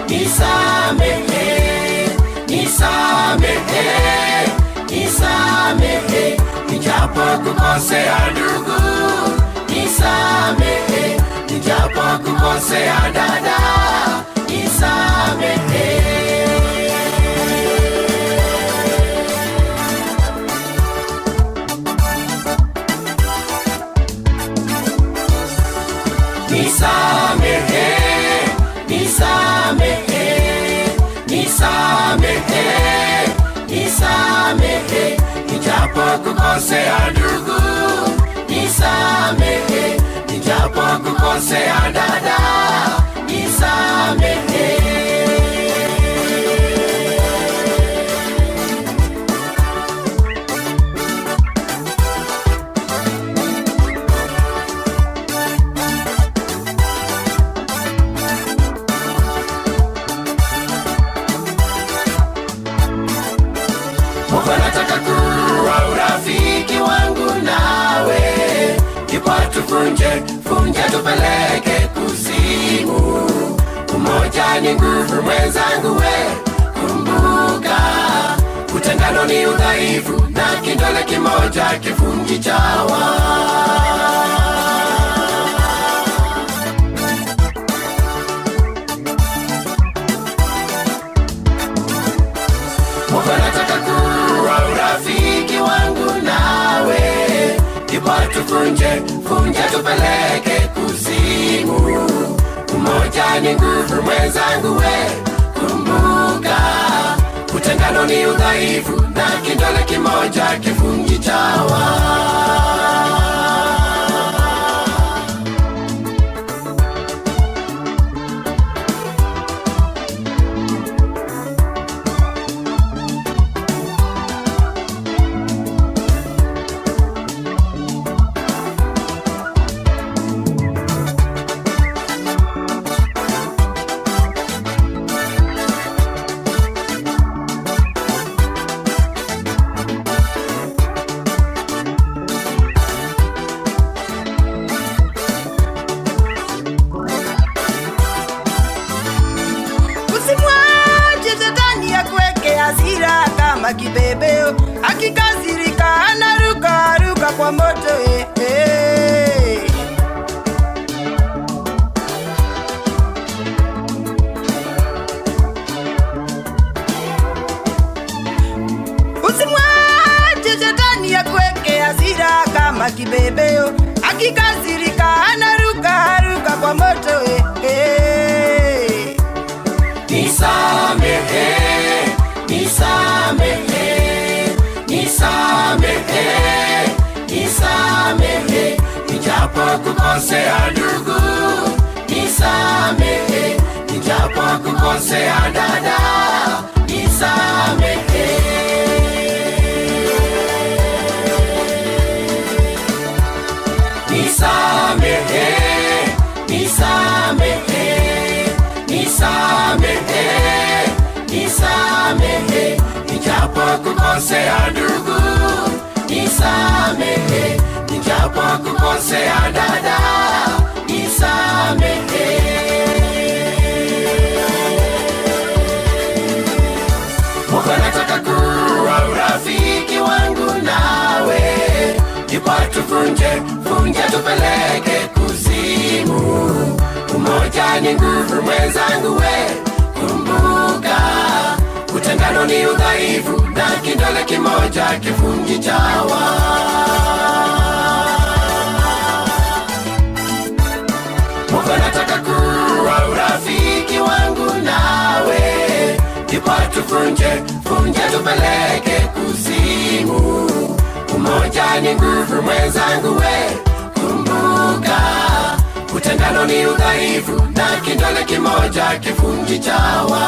nisamehe, nisamehe, nisamehe, nijapo kukosea ndugu, nisamehe, nijapo kukosea dada, nisamehe. Nisamehe, nisamehe, nisamehe, nisamehe, nijapo kukosea ndugu, nisamehe, nijapo kukosea dada, nisamehe. Mungu anataka kuwa urafiki wangu nawe, ndipo tuvunje tupeleke kuzimu. Umoja ni nguvu mwenzangu we, kumbuka utengano ni udhaifu, na kidole kimoja kivunji chawa. Mungu anataka kuwa urafiki wangu nawe, ndipo tuvunje tupeleke kuzimu. Umoja ni nguvu mwenzangu we, kumbuka utengano ni udhaifu, na kidole kimoja kivunji chawa. Hasira kama kibebeo, akikasirika anaruka kwa moto Usimwache shetani akuweke hasira kama kibebeo, akikasirika anaruka kwa moto Nisamehe, nisamehe, nisamehe, nisamehe, nijapo kukosea ndugu, nisamehe, nijapo kukosea dada, nisamehe. Nisamehe, nisamehe, nisamehe, nisamehe, nijapo kukosea ndugu, nisamehe, nijapo kukosea dada, nisamehe. Mungu anataka kuwa urafiki wangu nawe, ndipo tuvunje tupeleke kuzimu. Umoja ni nguvu mwenzangu we, kumbuka utengano ni udhaifu, na kidole kimoja kivunji chawa. Mungu anataka kuwa urafiki wangu nawe, ndipo tuvunje tupeleke kuzimu. Umoja ni nguvu mwenzangu we, kumbuka utengano ni udhaifu, na kidole kimoja kivunji chawa.